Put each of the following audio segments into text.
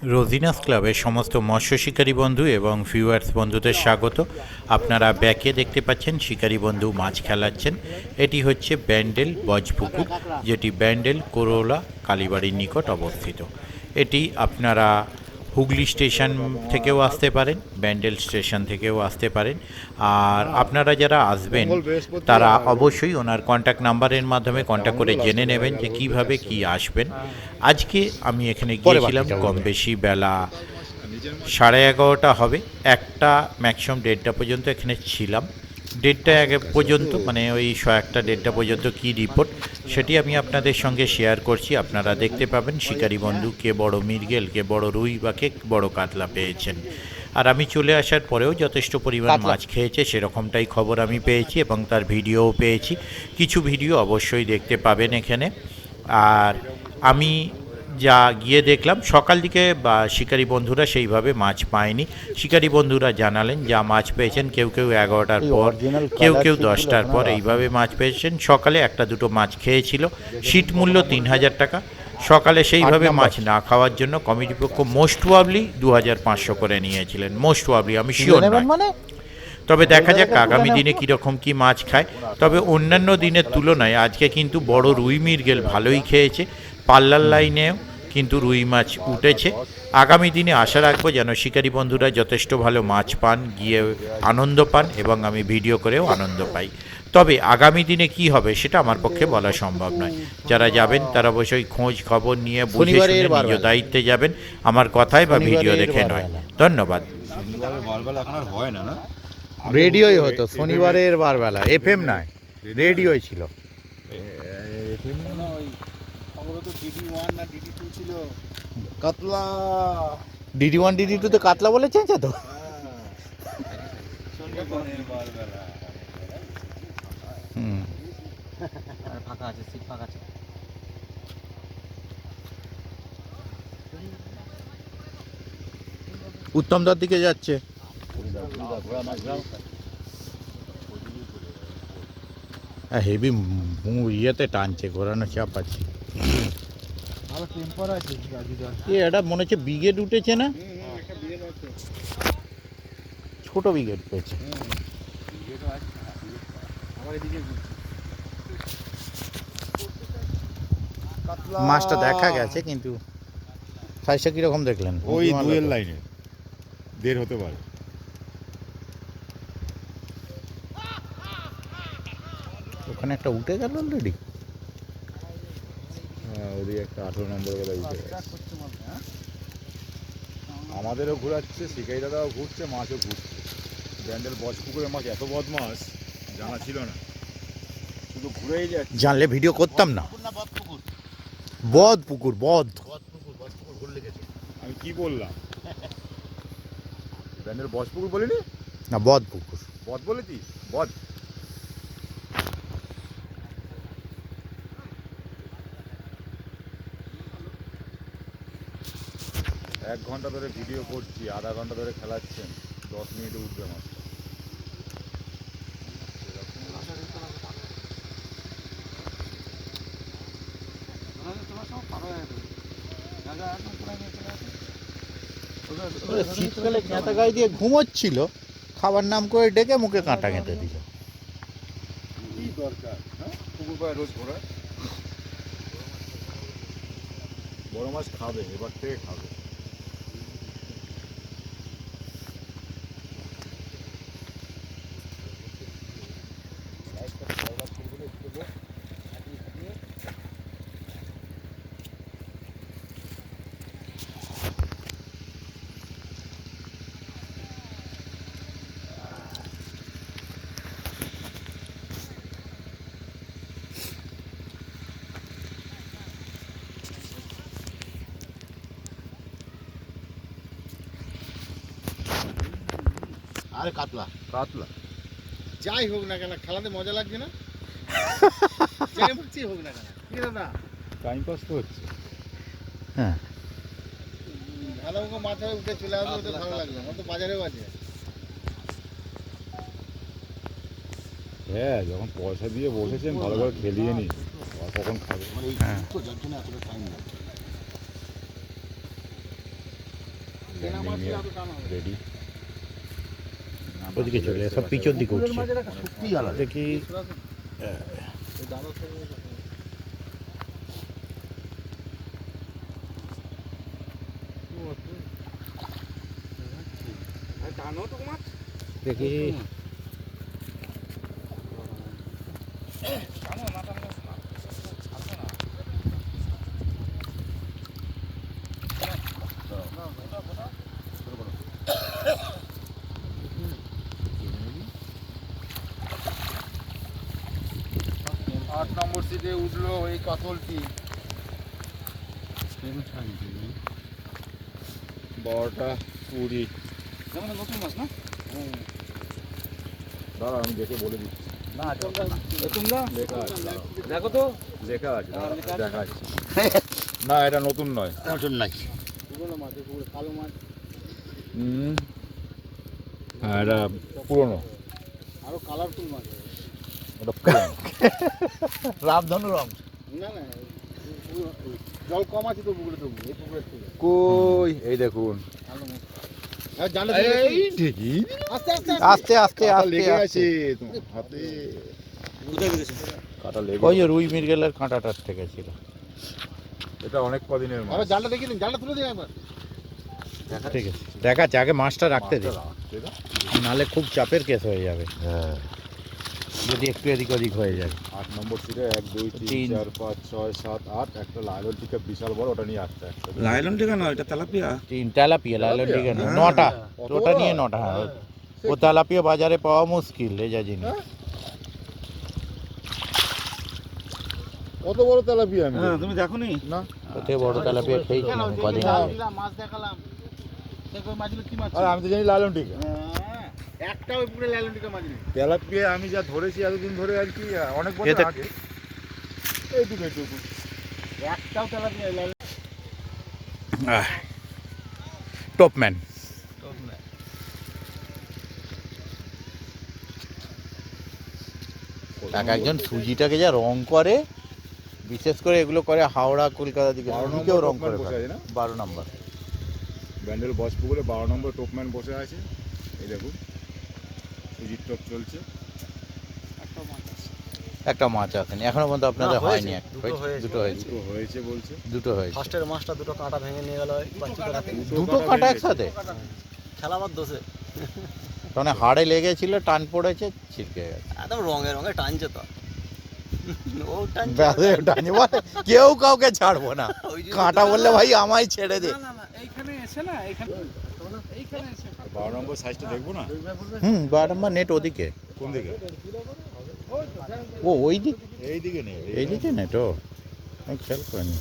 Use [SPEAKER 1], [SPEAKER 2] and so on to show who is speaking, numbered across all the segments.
[SPEAKER 1] রোজিনাস ক্লাবের সমস্ত মৎস্য শিকারী বন্ধু এবং ভিউয়ার্স বন্ধুদের স্বাগত। আপনারা ব্যাকে দেখতে পাচ্ছেন শিকারী বন্ধু মাছ খেলাচ্ছেন। এটি হচ্ছে ব্যান্ডেল বজপুকুর, যেটি ব্যান্ডেল কোরোলা কালীবাড়ির নিকট অবস্থিত। এটি আপনারা হুগলি স্টেশন থেকেও আসতে পারেন, ব্যান্ডেল স্টেশন থেকেও আসতে পারেন। আর আপনারা যারা আসবেন তারা অবশ্যই ওনার কন্ট্যাক্ট নাম্বারের মাধ্যমে কন্ট্যাক্ট করে জেনে নেবেন যে কিভাবে কি আসবেন। আজকে আমি এখানে গিয়েছিলাম কম বেশি বেলা 11:30 হবে, 1টা ম্যাক্সিমাম 1:30 পর্যন্ত এখানে ছিলাম। 1:30 পর্যন্ত মানে ওই 1:00 1:30 পর্যন্ত কী রিপোর্ট সেটি আমি আপনাদের সঙ্গে শেয়ার করছি। আপনারা দেখতে পাবেন শিকারী বন্ধু কে বড় মৃগেল, কে বড় রুই বা কে বড় কাতলা পেয়েছেন। আর আমি চলে আসার পরেও যথেষ্ট পরিমাণ মাছ খেয়েছে সেরকমটাই খবর আমি পেয়েছি এবং তার ভিডিওও পেয়েছি। কিছু ভিডিও অবশ্যই দেখতে পাবেন এখানে। আর আমি যা গিয়ে দেখলাম সকাল দিকে বা শিকারী বন্ধুরা সেইভাবে মাছ পায়নি। শিকারী বন্ধুরা জানালেন যা মাছ পেয়েছেন কেউ কেউ 11টার পর, কেউ কেউ 10টার পর এইভাবে মাছ পেয়েছেন। সকালে একটা দুটো মাছ খেয়েছিল। সিট মূল্য 3000 টাকা। সকালে সেইভাবে মাছ না খাওয়ার জন্য কমিটি পক্ষ মোস্ট প্রবাবলি 2500 করে নিয়েছিলেন, মোস্ট প্রবাবলি, আমি শিওর নয়। তবে দেখা যাক আগামী দিনে কীরকম কী মাছ খায়। তবে অন্যান্য দিনের তুলনায় আজকে কিন্তু বড় রুই মৃগেল ভালোই খেয়েছে। পাল্লার লাইনেও কিন্তু রুই মাছ উঠেছে। আগামী দিনে আশা রাখবো যেন শিকারী বন্ধুরা যথেষ্ট ভালো মাছ পান, গিয়ে আনন্দ পান এবং আমি ভিডিও করেও আনন্দ পাই। তবে আগামী দিনে কি হবে সেটা আমার পক্ষে বলা সম্ভব নয়। যারা যাবেন তারা অবশ্যই খোঁজ খবর নিয়ে বুঝে শুনে নিজ দায়িত্বে যাবেন, আমার কথায় বা ভিডিও দেখে নয়। ধন্যবাদ।
[SPEAKER 2] রেডিওই হতো শনিবারের বারবেলা, এফএম নয়, রেডিওই ছিল।
[SPEAKER 3] কাতলা
[SPEAKER 2] DD1 DD2 তে কাতলা বলে চেয়েছে তো।
[SPEAKER 3] ফাঁকা আছে, সিট ফাঁকা আছে।
[SPEAKER 2] উত্তমদার দিকে যাচ্ছে। হেভি ইয়েতে টানছে, ঘোরানো চাপ আছে। এটা মনে হচ্ছে ব্রিগেড উঠেছে না, ছোট ব্রিগেড পেয়েছে। মাছটা দেখা গেছে কিন্তু সাইজটা কিরকম দেখলেন?
[SPEAKER 4] ওই দুয়ের লাইনে 1.5 হতে পারে।
[SPEAKER 2] ওখানে একটা উঠে গেল অলরেডি।
[SPEAKER 4] হ্যাঁ, ওদিকে একটা 18 নম্বর বেলা উঠে গেছে। আমাদেরও ঘোরাচ্ছে, শিকারি দাদাও ঘুরছে, মাছও ঘুরছে। ব্যান্ডেল বজপুকুরের মাছ এত বদমাস জানা ছিল না, শুধু ঘুরেই যাচ্ছে।
[SPEAKER 2] জানলে ভিডিও করতাম না। বদ পুকুর, বদ
[SPEAKER 4] ভুল লিখেছে। আমি কি বললাম? ব্যান্ডেল বজপুকুর বলিনি?
[SPEAKER 2] না, বদ পুকুর।
[SPEAKER 4] বদ বলেছি, বদ। এক ঘন্টা ধরে ভিডিও করছি, আধা ঘন্টা ধরে খেলাচ্ছেন, 10 মিনিটে উঠবে মাছ।
[SPEAKER 2] শীতকালে কাঁটা গায়ে দিয়ে ঘুমোচ্ছিল, খাবার নাম করে ডেকে মুখে কাঁটা গেঁথে দিল।
[SPEAKER 4] কি দরকার? হ্যাঁ, পুকুর পাড়ে রোজ ঘোরা। বড় মাছ খাবে, এবার থেকে খাবে।
[SPEAKER 3] আরে কাতলা
[SPEAKER 4] কাতলা
[SPEAKER 3] যাই হোক না কেন, খেলাতে মজা লাগছে না? যাই বলছি হোক না কেন, কি দাদা
[SPEAKER 4] টাইম পাস তো হচ্ছে।
[SPEAKER 2] হ্যাঁ,
[SPEAKER 3] ভালো মতো মাথায় উঠে চলে আসবে, ওটা ভালো লাগবে। আমার তো বাজারেও আছে।
[SPEAKER 4] হ্যাঁ, যখন পয়সা দিয়ে বসেছেন ভালো করে খেলিয়ে নি, কখন খাবে?
[SPEAKER 3] তো যার জন্য এতটা টাইম লাগবে।
[SPEAKER 4] Landing ready.
[SPEAKER 1] ওদিকে চলে সব পিছন দিকে উঠছে
[SPEAKER 2] সত্যি আলাদা
[SPEAKER 1] দেখি। দেখি
[SPEAKER 3] আট নম্বর সিটে উঠলো এই কাতলটি।
[SPEAKER 4] বড়টা 20।
[SPEAKER 3] নতুন মাছ না?
[SPEAKER 4] দাঁড়া আমি দেখে বলে দিচ্ছি।
[SPEAKER 3] না তোমরা
[SPEAKER 4] লেখা আছে, দাঁড়াও।
[SPEAKER 3] দেখো তো
[SPEAKER 4] লেখা আছে, দাঁড়াও, দেখা আছে। না এটা নতুন নয়।
[SPEAKER 2] নতুন নাই
[SPEAKER 3] পুরোনো মাছ, পুরো কালো মাছ,
[SPEAKER 4] হ্যাঁ এটা পুরনো।
[SPEAKER 3] আরো কালারফুল মাছ।
[SPEAKER 4] এটা পুরনো।
[SPEAKER 2] রামধনু রং
[SPEAKER 3] না না জল কম আছে তো পুকুরে, তবু এই পুকুরের থেকে
[SPEAKER 4] কই এই দেখুন।
[SPEAKER 3] ভালো মাছ। আর জানলা
[SPEAKER 4] এই ঠিকই।
[SPEAKER 3] আস্তে আস্তে
[SPEAKER 2] আস্তে আস্তে
[SPEAKER 4] কাঁটা
[SPEAKER 2] আস্তে
[SPEAKER 4] লেগে
[SPEAKER 2] আস্তে
[SPEAKER 4] আছে তোমার হাতে।
[SPEAKER 3] কোথায় গেছে?
[SPEAKER 4] কাঁটা লেগে।
[SPEAKER 1] ওই যে রুই মৃগেলের কাঁটাটার থেকে ছিল।
[SPEAKER 4] এটা অনেক কদিনের মাছ।
[SPEAKER 3] আবার জানলা দেখিয়ে দিন, জানলা তুলে দিন একবার।
[SPEAKER 1] ঠিক আছে দেখাচ্ছে, আগে মাছটা রাখতে দে,
[SPEAKER 4] মাছটা রাখতে দাও।
[SPEAKER 1] নাহলে খুব চাপের কেস হয়ে যাবে
[SPEAKER 4] হ্যাঁ
[SPEAKER 1] যদি একটু এদিক ওদিক হয়ে যায়।
[SPEAKER 4] 8 নম্বর সিটে 1 2 3
[SPEAKER 1] তিন।
[SPEAKER 4] 4 5 6 7 8 একটা লাইলন টিকা বিশাল বড়, ওটা নিয়ে আসছে একটা।
[SPEAKER 5] লাইলন টিকা না, এটা তেলাপিয়া।
[SPEAKER 1] তিন তেলাপিয়া লাইলন টিকা না,
[SPEAKER 5] হ্যাঁ।
[SPEAKER 1] 9টা
[SPEAKER 4] কত
[SPEAKER 1] ওটা
[SPEAKER 4] বড়?
[SPEAKER 1] নিয়ে 9টা। হ্যাঁ ও তেলাপিয়া বাজারে পাওয়া মুশকিল এই যা জিনিস।
[SPEAKER 4] কত বড় তেলাপিয়া আমি
[SPEAKER 5] হ্যাঁ
[SPEAKER 4] দেখি।
[SPEAKER 5] তুমি দেখো নি?
[SPEAKER 4] না
[SPEAKER 1] ওতে বড় তেলাপিয়া খেয়েছি
[SPEAKER 3] কেন?
[SPEAKER 1] আমি
[SPEAKER 3] এই
[SPEAKER 1] কদিন
[SPEAKER 3] জাল
[SPEAKER 1] আগে।
[SPEAKER 3] দিলাম, মাছ দেখালাম। দেখো ওই মাছগুলো কি মাছ?
[SPEAKER 4] আর আমি তো জানি লাইলন টিকা।
[SPEAKER 3] হ্যাঁ, একটা ওই পুকুরে লাইলন টিকা মাছ নেই।
[SPEAKER 4] তেলাপিয়া আমি যা ধরেছি এতদিন ধরে আর কি, অনেক বছর
[SPEAKER 1] এতে-
[SPEAKER 4] আগে। এইটুকু এইটুকু।
[SPEAKER 3] একটাও তেলাপিয়া লাইলন।
[SPEAKER 1] টপম্যান এক একজন সুজিটাকে যা রং করে, বিশেষ করে এগুলো করে হাওড়া কলকাতা দিকে,
[SPEAKER 4] 12
[SPEAKER 1] সুজিকেও
[SPEAKER 4] নম্বর
[SPEAKER 1] রং করে
[SPEAKER 4] টপম্যান বসে
[SPEAKER 1] ফেলে।
[SPEAKER 4] আছে না?
[SPEAKER 1] 12 নম্বর
[SPEAKER 4] ব্যান্ডেল বসপুকুরে 12 নম্বর টপম্যান বসে আছে। এই দেখুন সুজির টপ চলছে।
[SPEAKER 1] একটা মাছ আসেনি এখনো পর্যন্ত আপনাদের
[SPEAKER 5] না, হয়েছে।
[SPEAKER 1] হয়নি। একটা
[SPEAKER 5] দুটো হয়েছে।
[SPEAKER 1] দুটো হয়েছে,
[SPEAKER 4] দুটো হয়েছে বলছে।
[SPEAKER 1] দুটো হয়েছে।
[SPEAKER 5] ফার্স্টের মাছটা দুটো কাঁটা ভেঙে নিয়ে গেল বাচ্চাটা।
[SPEAKER 1] দুটো কাঁটা একসাথে,
[SPEAKER 5] খেলাবার দোষে
[SPEAKER 1] মানে হাড়ে লেগেছিল, টান পড়েছে, ছিটকে গেছে।
[SPEAKER 5] একদম রঙে রঙে টানছে তো। ও টানছে।
[SPEAKER 1] ব্যাসে টানি বলে, কেউ কাউকে ছাড়বো না,
[SPEAKER 5] ওই যে
[SPEAKER 1] কাঁটা বললে ভাই আমায় ছেড়ে দে।
[SPEAKER 3] এইখানে এসে না, এইখানে এসে
[SPEAKER 4] 12 নম্বর সাইজটা দেখবো না?
[SPEAKER 1] 12 নম্বর নেট ওদিকে,
[SPEAKER 4] কোন দিকে?
[SPEAKER 1] ও ওই দিক,
[SPEAKER 4] এই দিকে নেই।
[SPEAKER 1] এই দিকে নেট, ও আমি খেয়াল করিনি।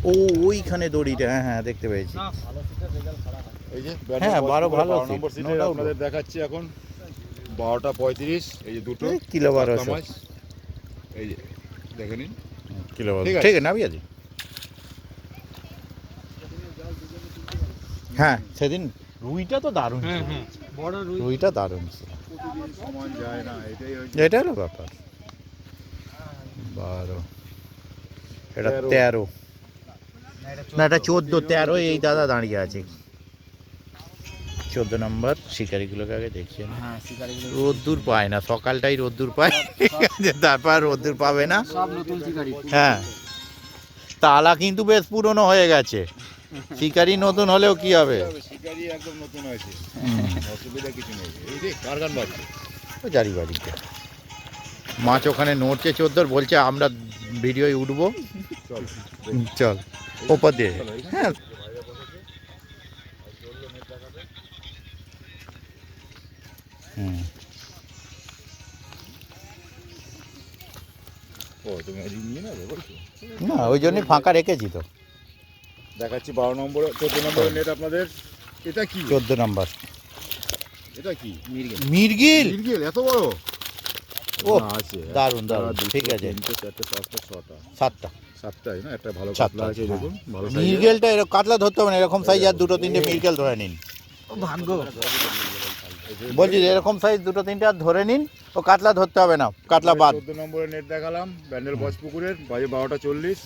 [SPEAKER 1] ও ওইখানে দড়িটা, হ্যাঁ হ্যাঁ দেখতে পেয়েছি।
[SPEAKER 4] এই যে
[SPEAKER 1] হ্যাঁ, 12 ভালো
[SPEAKER 4] 12
[SPEAKER 1] seat,
[SPEAKER 4] নম্বর
[SPEAKER 1] no
[SPEAKER 4] সিটে
[SPEAKER 1] doubt.
[SPEAKER 4] আপনাদের দেখাচ্ছি এখন 12টা 35। এই যে দুটো
[SPEAKER 1] এই কিলো 1200
[SPEAKER 4] কাতলা মাছ। এই যে দেখে নিন।
[SPEAKER 1] কিলো
[SPEAKER 4] ঠিক আছে।
[SPEAKER 1] ঠিক আছে নাবি আছি। হ্যাঁ সেদিন রুইটা তো দারুণ ছিল,
[SPEAKER 5] বড় রুই।
[SPEAKER 1] রুইটা দারুণ ছিল।
[SPEAKER 4] প্রতিদিন সমান যায় না, এটাই হচ্ছে।
[SPEAKER 1] এটা হলো ব্যাপার। 12 এটা
[SPEAKER 4] 13
[SPEAKER 1] 13 না এটা 14 13 এই দাদা দাঁড়িয়ে আছে। 14 নম্বর শিকারিগুলোকে আগে দেখছি।
[SPEAKER 5] হ্যাঁ শিকারিগুলো
[SPEAKER 1] রোদ্দুর পায় না, সকালটাই রোদ্দুর পায়, ঠিক আছে, তারপর রোদ্দুর পাবে না।
[SPEAKER 5] সব নতুন শিকারি।
[SPEAKER 1] হ্যাঁ তালা কিন্তু বেশ পুরনো হয়ে গেছে, শিকারি নতুন হলেও কি হবে।
[SPEAKER 4] শিকারি একদম নতুন হয়েছে, অসুবিধা কিছু নেই। এই যে কার গান বাজছে?
[SPEAKER 1] ও জারি বাড়িতে মাছ ওখানে নড়ছে, 14 বলছে আমরা ভিডিওয় উঠবো,
[SPEAKER 4] চল
[SPEAKER 1] চল ওপর দিয়ে।
[SPEAKER 4] চলো, এইখানে।
[SPEAKER 1] হ্যাঁ হুম
[SPEAKER 4] ও তুমি আজ নিয়ে নেবে বলছো?
[SPEAKER 1] না ওই জন্যই ফাঁকা রেখেছি তো।
[SPEAKER 4] দেখাচ্ছি 12 নম্বরে 14 নম্বরের নেট আপনাদের। এটা কি?
[SPEAKER 1] 14 নম্বর
[SPEAKER 4] এটা কি?
[SPEAKER 1] মিরগিল,
[SPEAKER 4] মিরগেল এত বড়?
[SPEAKER 1] ও
[SPEAKER 4] না, আছে।
[SPEAKER 1] দারুণ,
[SPEAKER 4] একটা,
[SPEAKER 1] দারুণ,
[SPEAKER 4] দুটো,
[SPEAKER 1] ঠিক আছে।
[SPEAKER 4] 3টে 4টে 5টে 6টা
[SPEAKER 1] 7টা
[SPEAKER 4] 7টাই না? একটা ভালো
[SPEAKER 1] 7টা,
[SPEAKER 4] কাতলা আছে
[SPEAKER 1] হ্যাঁ।
[SPEAKER 4] দেখুন, ভালো সাইজের।
[SPEAKER 1] মিরগেলটা এরকম কাতলা ধরতে হবে না, এরকম সাইজ আর দুটো তিনটে মিরগেল ধরে নিন।
[SPEAKER 5] ভাগ্য।
[SPEAKER 1] বলছি যে এরকম সাইজ দুটো তিনটে আর ধরে নিন, ও কাতলা ধরতে হবে না, কাতলা বাদ।
[SPEAKER 4] 14 নম্বরের নেট দেখালাম ব্যান্ডেল বজপুকুরের, বাজে 12টা 40।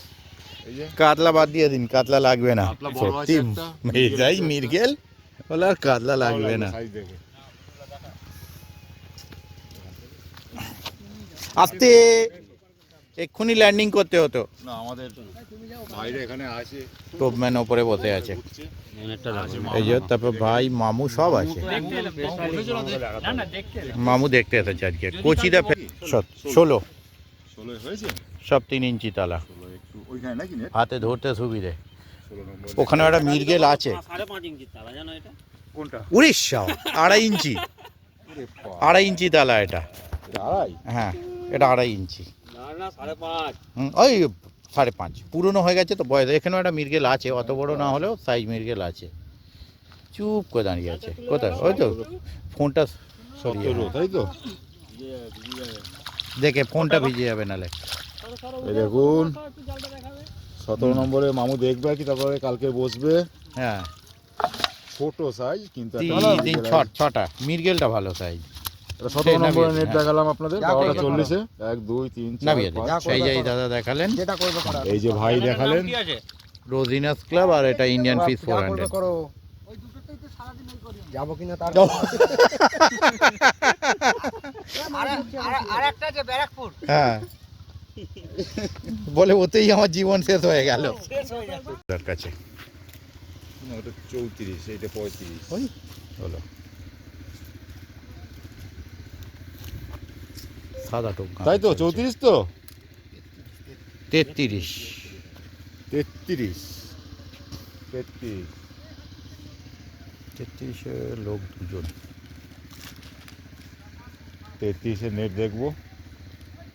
[SPEAKER 4] এই যে
[SPEAKER 2] কাতলা বাদ দিয়ে দিন, কাতলা লাগবে না।
[SPEAKER 4] কাতলা বড় আছে
[SPEAKER 2] সত্যি
[SPEAKER 4] একটা,
[SPEAKER 2] মেজাই মিরগেল বলে আর কাতলা লাগবে না।
[SPEAKER 4] সাইজ দেখে
[SPEAKER 2] আস্তে, এক্ষুনি ল্যান্ডিং করতে হতো।
[SPEAKER 4] না, আমাদের ভাইরা এখানে আছে,
[SPEAKER 2] টোপম্যান ওপরে বসে আছে,
[SPEAKER 4] ঘুরছে।
[SPEAKER 2] এই যে তারপর ভাই মামু সব আছে। মামু দেখতে এসেছে আজকে কোচিদা 16
[SPEAKER 4] 16 হয়েছে,
[SPEAKER 2] সব 3 ইঞ্চি তালা,
[SPEAKER 4] 16 একটু ওইখানে নাকি নেট,
[SPEAKER 2] হাতে ধরতে সুবিধে।
[SPEAKER 4] 16 নম্বর।
[SPEAKER 2] ওখানে একটা মিরগেল আছে,
[SPEAKER 5] 5.5 ইঞ্চি তালা জানো এটা?
[SPEAKER 4] কোনটা?
[SPEAKER 2] উড়িষ্যা 2.5 ইঞ্চি,
[SPEAKER 4] ওরে বাবা,
[SPEAKER 2] 2.5 ইঞ্চি তালা এটা।
[SPEAKER 4] এটা আড়াই?
[SPEAKER 2] হ্যাঁ, এটা 2.5 ইঞ্চি।
[SPEAKER 5] না না 5.5।
[SPEAKER 2] ওই 5.5 পুরনো হয়ে গেছে তো বয়স। এখানেও একটা মিরগেল আছে, অত বড় না হলেও সাইজ মিরগেল আছে। চুপ করে দাঁড়িয়ে আছে। কোথায়? ওই তো ফোনটা সরিয়ে,
[SPEAKER 4] 17, তাই তো?
[SPEAKER 2] দেখে ফোনটা ভিজে যাবে নালে।
[SPEAKER 4] এই দেখুন 17 নম্বরে মামু দেখবে আর কি, তারপরে কালকে বসবে।
[SPEAKER 2] হ্যাঁ,
[SPEAKER 4] ছোট সাইজ কিন্তু একটা
[SPEAKER 2] 6টা মিরগেলটা ভালো সাইজ।
[SPEAKER 4] এটা 17 নম্বরে নেট
[SPEAKER 2] হ্যাঁ।
[SPEAKER 4] দেখালাম আপনাদের 12:40-এ। 1 2 3
[SPEAKER 2] নামিয়ে
[SPEAKER 4] 4
[SPEAKER 2] দিন।
[SPEAKER 4] 5
[SPEAKER 2] সেই যাই দাদা দেখালেন,
[SPEAKER 4] এই যে ভাই দেখালেন,
[SPEAKER 2] রোজিনাস ক্লাব, আর এটা ইন্ডিয়ান ফিশ 400।
[SPEAKER 6] যাবো কিনা তার আরেকটা যে ব্যারাকপুর
[SPEAKER 2] হ্যাঁ, বলে ওতেই আমার জীবন শেষ হয়ে গেল। তার কাছে
[SPEAKER 4] না, ওটা 34, এইটা 35।
[SPEAKER 2] ওই হলো সাদা টোপ,
[SPEAKER 4] তাই তো 34 তো
[SPEAKER 2] 33।
[SPEAKER 4] 33
[SPEAKER 2] 33 লোক দুজন।
[SPEAKER 4] 33 নেট দেখবো,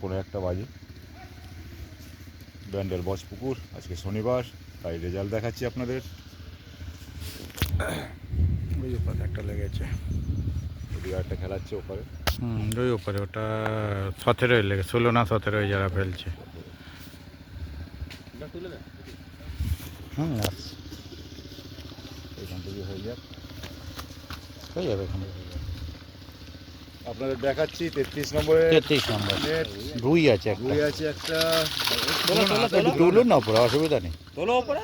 [SPEAKER 4] 1:15 বাজে। ব্যান্ডেল বজপুকুর, আজকে শনিবার, তাই রেজাল্ট দেখাচ্ছি আপনাদের।
[SPEAKER 2] ওই ওপারে একটা লেগেছে,
[SPEAKER 4] ওদিকে একটা খেলাচ্ছে ওপারে।
[SPEAKER 2] ওই ওপারে ওটা 17 লেগে, 16 না 17 যারা ফেলছে। আসছে,
[SPEAKER 4] এখান থেকে হয়ে যাক,
[SPEAKER 2] হয়ে যাবে এখানে।
[SPEAKER 4] আপনাদের দেখাচ্ছি 33 নম্বরে
[SPEAKER 2] 33 নম্বর
[SPEAKER 4] নেট।
[SPEAKER 2] রুই আছে একটা,
[SPEAKER 4] রুই আছে একটা,
[SPEAKER 2] তুলুন না পুরো, অসুবিধা নেই।
[SPEAKER 5] তোলো উপরে।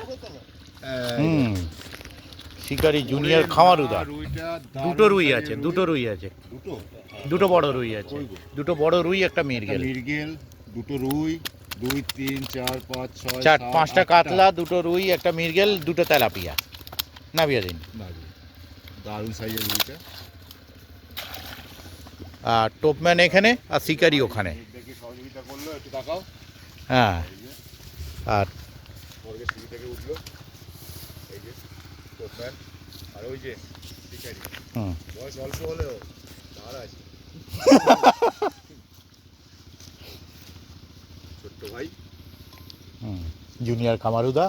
[SPEAKER 2] শিকারি জুনিয়র খামারুদা।
[SPEAKER 4] রুইটা
[SPEAKER 2] দুটো রুই আছে, দুটো রুই আছে,
[SPEAKER 4] দুটো
[SPEAKER 2] দুটো বড় রুই আছে, দুটো বড় রুই, একটা মিরগেল,
[SPEAKER 4] মিরগেল, দুটো রুই, 2 3 4 5 6
[SPEAKER 2] 5টা কাতলা, দুটো রুই, একটা মিরগেল, দুটো তেলাপিয়া। নামিয়ে দিন।
[SPEAKER 4] দারুণ সাইজের রুইটা।
[SPEAKER 2] আর টোপম্যান এখানে, আর শিকারি ওখানে।
[SPEAKER 4] দেখি সহযোগিতা করলো, একটু তাকাও।
[SPEAKER 2] হ্যাঁ, আর
[SPEAKER 4] স্বর্গের সিঁড়ি থেকে উঠলো, এই যে টোপম্যান, আর ওই যে শিকারি। বয়স অল্প হলেও ধার আছে। ছোট্ট ভাই,
[SPEAKER 2] জুনিয়র খামারুদা।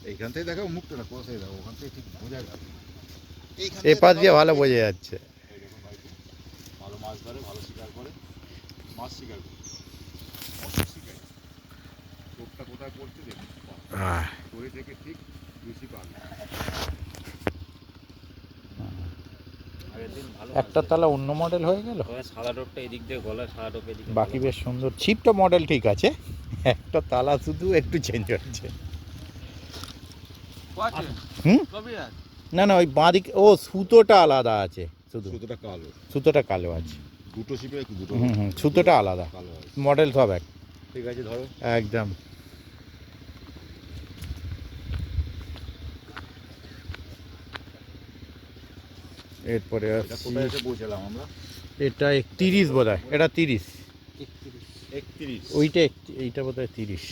[SPEAKER 4] এইখান থেকে দেখো মুখটা না, কোথায় দেখো, ওখান থেকে ঠিক বোঝা গেল।
[SPEAKER 2] এ পাশ দিয়ে ভালো বোঝা যাচ্ছে।
[SPEAKER 4] এই দেখুন ভাইকে, ভালো মাছ ধরে, ভালো শিকার করে, মাছ শিকার করে, অসুখ শিকার। চোখটা কোথায় পড়ছে দেখুন, দড়ি থেকে ঠিক বেশি পাবে।
[SPEAKER 2] একটা তালা অন্য মডেল হয়ে গেল,
[SPEAKER 5] সাদা টোপটা এদিক দিয়ে গলা, সাদা টোপ এদিক।
[SPEAKER 2] বাকি বেশ সুন্দর। ছিপটা মডেল ঠিক আছে, একটা তালা শুধু একটু চেঞ্জ হচ্ছে। না না, ওই বাঁদিক, ও সুতোটা আলাদা আছে, শুধু
[SPEAKER 4] সুতোটা কালো,
[SPEAKER 2] সুতোটা কালো আছে।
[SPEAKER 4] দুটো শিপে দুটো
[SPEAKER 2] সুতোটা আলাদা,
[SPEAKER 4] কালো আছে।
[SPEAKER 2] মডেল সব এক।
[SPEAKER 4] ঠিক আছে, ধরো।
[SPEAKER 2] একদম। এরপরে
[SPEAKER 4] এটা কোথায় এসে পৌঁছালাম আমরা?
[SPEAKER 2] এটা 31 বোধ হয়, এটা 30,
[SPEAKER 4] 31।
[SPEAKER 2] ওইটা এইটা বোধ হয় 30,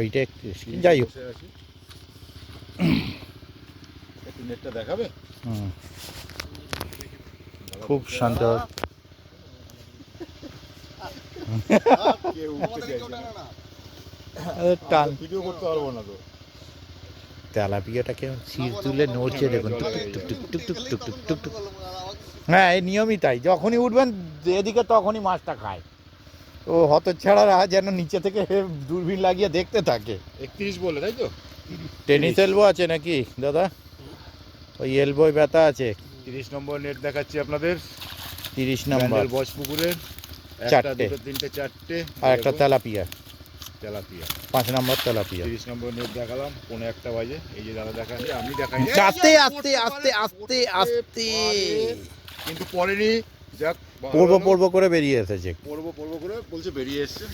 [SPEAKER 2] ওইটা 31। যাই হোক,
[SPEAKER 4] বসে আছি। একটু নেটটা দেখাবে?
[SPEAKER 2] খুব শান্ত।
[SPEAKER 4] কেউ উঠতে চাইছে না।
[SPEAKER 2] টান
[SPEAKER 4] ভিডিও করতে পারবো না তো।
[SPEAKER 2] তেলাপিয়াটাকে শির তুলে নড়ছে, দেখুন টুক টুক টুক টুক টুক টুক টুক টুক টুক। হ্যাঁ, এই নিয়মই তাই, যখনই উঠবেন এদিকে তখনই মাছটা খায়। ও হতচ্ছাড়ারা যেন নিচে থেকে দূরবীন লাগিয়ে দেখতে থাকে।
[SPEAKER 4] 31 বলে, তাই তো?
[SPEAKER 2] টেনিস এলবো আছে নাকি দাদা? ওই এলবোয় ব্যথা আছে।
[SPEAKER 4] 30 নম্বর নেট দেখাচ্ছি আপনাদের,
[SPEAKER 2] 30 নম্বর,
[SPEAKER 4] ব্যান্ডেল বজপুকুরের। একটা,
[SPEAKER 2] চারটে।
[SPEAKER 4] দুটো, তিনটে, চারটে,
[SPEAKER 2] আর একটা তেলাপিয়া।
[SPEAKER 4] তেলাপিয়া।
[SPEAKER 2] 5 নম্বর তেলাপিয়া।
[SPEAKER 4] 30 নম্বর নেট দেখালাম, 1:45 বাজে। এই যে দাদা দেখালি, আমি দেখাই
[SPEAKER 2] আস্তে আস্তে আস্তে আস্তে আস্তে
[SPEAKER 4] কিন্তু পড়েনি। যাক,
[SPEAKER 2] পড়বো করে বেরিয়ে এসেছে।
[SPEAKER 4] পড়বো করে বলছে বেরিয়ে এসছে।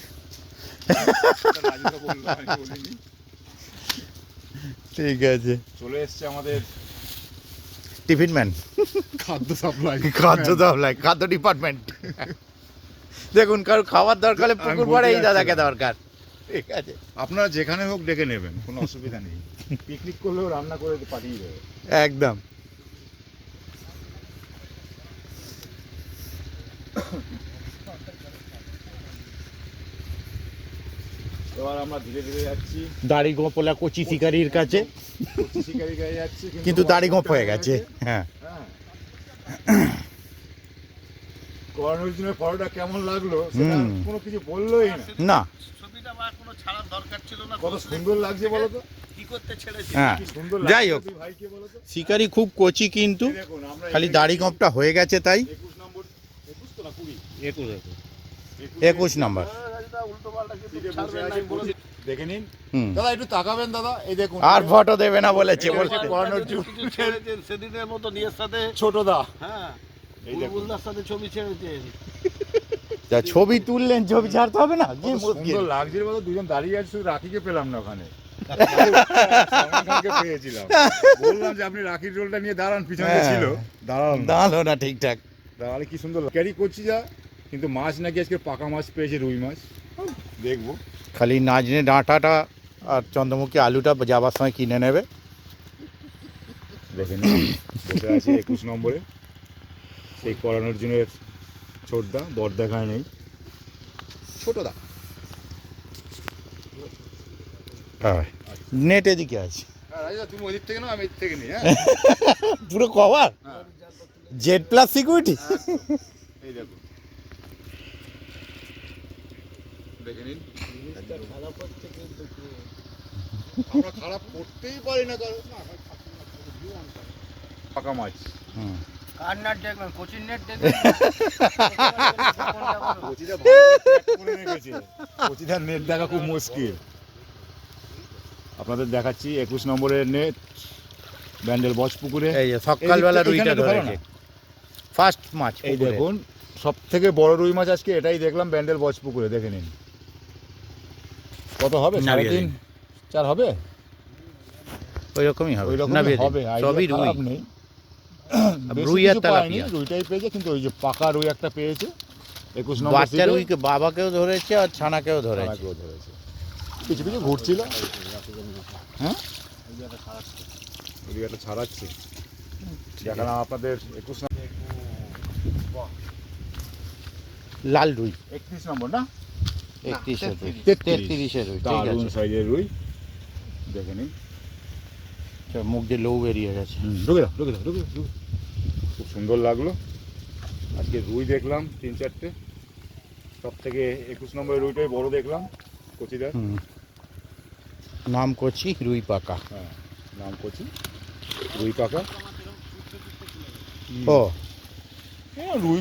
[SPEAKER 4] রাজুদা বললো, আমি বলিনি।
[SPEAKER 2] ঠিক আছে।
[SPEAKER 4] চলে এসছে আমাদের
[SPEAKER 2] টিফিন ম্যান,
[SPEAKER 4] খাদ্য সাপ্লাই,
[SPEAKER 2] খাদ্য ডিপার্টমেন্ট। দেখুন, কারো খাবার দরকার হলে পুকুর পাড়ে এই দাদাকে দরকার। ঠিক আছে,
[SPEAKER 4] আপনারা যেখানে হোক ডেকে নেবেন, কোনো অসুবিধা নেই। পিকনিক করলেও রান্না করে পাঠিয়ে দেবে
[SPEAKER 2] একদম।
[SPEAKER 4] এবার আমরা ধীরে ধীরে যাচ্ছি
[SPEAKER 2] দাড়ি গোপলা কচি শিকারির কাছে,
[SPEAKER 4] কচি শিকারি গায়ে যাচ্ছি,
[SPEAKER 2] কিন্তু দাড়ি গোপ হয়ে গেছে। হ্যাঁ,
[SPEAKER 4] করোনার জন্য পরোটা কেমন লাগলো সেটা কোনো কিছু বললোই না।
[SPEAKER 2] না,
[SPEAKER 3] ছবিটা বা কোনো ছাড়ার দরকার ছিল না।
[SPEAKER 4] কত সুন্দর লাগছে বলো তো,
[SPEAKER 3] কি করতে ছেড়েছে?
[SPEAKER 2] হ্যাঁ,
[SPEAKER 4] কি সুন্দর
[SPEAKER 2] যাই
[SPEAKER 4] লাগছে
[SPEAKER 2] হোক,
[SPEAKER 4] দুই ভাইকে বলো তো।
[SPEAKER 2] শিকারি খুব কচি, কিন্তু
[SPEAKER 4] এই দেখুন, আমরা
[SPEAKER 2] খালি দাড়ি গোপটা হয়ে গেছে তাই।
[SPEAKER 4] 21 নম্বর, 21 তো না 20,
[SPEAKER 2] 21 নম্বর।
[SPEAKER 3] উল্টো পাল্টা
[SPEAKER 4] সিটে বসে আছে, বসে দেখে নিন।
[SPEAKER 2] হুম।
[SPEAKER 4] দাদা একটু তাকাবেন দাদা, এই দেখুন
[SPEAKER 2] আর ফটো দেবে না বলেছে,
[SPEAKER 4] এটা
[SPEAKER 2] বলছে
[SPEAKER 4] হচ্ছে করানোর জন্য
[SPEAKER 3] ছেড়েছেন সেদিনের মতো নিজের সাথে।
[SPEAKER 4] ছোট দা।
[SPEAKER 3] হ্যাঁ,
[SPEAKER 4] এই দেখুন
[SPEAKER 3] বুলবুলদার সাথে ছবি ছেড়েছেন।
[SPEAKER 2] যা ছবি তুললেন, ছবি ছাড়তে হবে না? কি
[SPEAKER 4] কত
[SPEAKER 2] মুশকিল।
[SPEAKER 4] সুন্দর লাগছে বলো, দুজন দাঁড়িয়ে আছে, শুধু রাখিকে পেলাম না ওখানে। সালমান খানকে পেয়েছিলাম, বললাম যে আপনি রাখির রোলটা নিয়ে দাঁড়ান, পিছনে
[SPEAKER 2] হ্যাঁ।
[SPEAKER 4] ছিল দাঁড়ান না।
[SPEAKER 2] দাঁড়ালো না ঠিকঠাক।
[SPEAKER 4] দাঁড়ালে কি সুন্দর ক্যারি করছি যা, কিন্তু মাছ নাকি আজকে পাকা মাছ পেয়েছে, রুই মাছ। দেখবো।
[SPEAKER 2] খালি নাজনে ডাঁটাটা আর চন্দ্রমুখী আলুটা যাবার সময় কিনে নেবে।
[SPEAKER 4] দেখে নিন, বসে আছে 21 নম্বরে সেই করানোর জন্য ছোটদা, বড় দেখায় নেই, ছোট দা।
[SPEAKER 2] হ্যাঁ, নেট এদিকে আছে,
[SPEAKER 4] রাজা তুমি ওদিক থেকে নাও, আমি এদিক থেকে নিই। হ্যাঁ,
[SPEAKER 2] পুরো কভার, জেড প্লাস সিকিউরিটি।
[SPEAKER 4] এই দেখুন, দেখে নিন। আমরা খারাপ করতেই পারি না, কারণ পাকা মাছ।
[SPEAKER 3] কার নেট দেখবেন? কোচিং নেট দেখবেন।
[SPEAKER 4] কচিটা ভালো করে প্যাক করে রেখেছে, কচিটার নেট দেখা খুব মুশকিল। আপনাদের দেখাচ্ছি 21 নম্বরের নেট, ব্যান্ডেল বজপুকুরে।
[SPEAKER 2] এই যে সকালবেলা
[SPEAKER 4] এইখানে
[SPEAKER 2] রুইটা
[SPEAKER 4] একটু ধরো
[SPEAKER 2] ধরেছে,
[SPEAKER 4] না।
[SPEAKER 2] ফার্স্ট মাছ।
[SPEAKER 4] এই দেখুন, সব থেকে বড় রুই মাছ আজকে এটাই দেখলাম ব্যান্ডেল বজপুকুরে। দেখে নিন কত হবে,
[SPEAKER 2] নামিয়ে
[SPEAKER 4] 3.5 4 হবে,
[SPEAKER 2] ওই রকমই হবে,
[SPEAKER 4] ওই রকম
[SPEAKER 2] নামিয়ে দিন।
[SPEAKER 4] হবে।
[SPEAKER 2] সবই
[SPEAKER 4] idea
[SPEAKER 2] রুই,
[SPEAKER 4] খারাপ নেই। বেশি
[SPEAKER 2] রুই আর
[SPEAKER 4] কিছু পায়নি,
[SPEAKER 2] তেলাপিয়া।
[SPEAKER 4] রুইটাই পেয়েছে, কিন্তু ওই যে পাকা রুই একটা পেয়েছে 21 নম্বর
[SPEAKER 2] বাচ্চা
[SPEAKER 4] সিটে।
[SPEAKER 2] রুইকে বাবাকেও ধরেছে আর ছানাকেও ধরেছে।
[SPEAKER 4] ছানাকেও ধরেছে, পিছু পিছু ঘুরছিল। হ্যাঁ, ওই একটা ছাড়াচ্ছে, দেখালাম আপনাদের 21 নম্বর।
[SPEAKER 2] লাল রুই
[SPEAKER 4] 31 নম্বর না,
[SPEAKER 2] 33 রুই। ঠিক
[SPEAKER 4] দারুণ
[SPEAKER 2] আছে,
[SPEAKER 4] সাইজের রুই, দেখে নিন।
[SPEAKER 2] মুখ দিয়ে লৌ বেরিয়ে গেছে।
[SPEAKER 4] ঢুকে দাও, ঢুকে দাও, ঢুকে দাও, ঢুকে দাও। খুব সুন্দর লাগলো আজকে রুই দেখলাম 3-4টে, সব থেকে 21 নম্বরের রুইটাই বড় দেখলাম, কচিদার।
[SPEAKER 2] নাম করছি রুই পাকা।
[SPEAKER 4] হ্যাঁ, নাম কচি, রুই পাকা।
[SPEAKER 2] ও
[SPEAKER 4] হ্যাঁ, রুই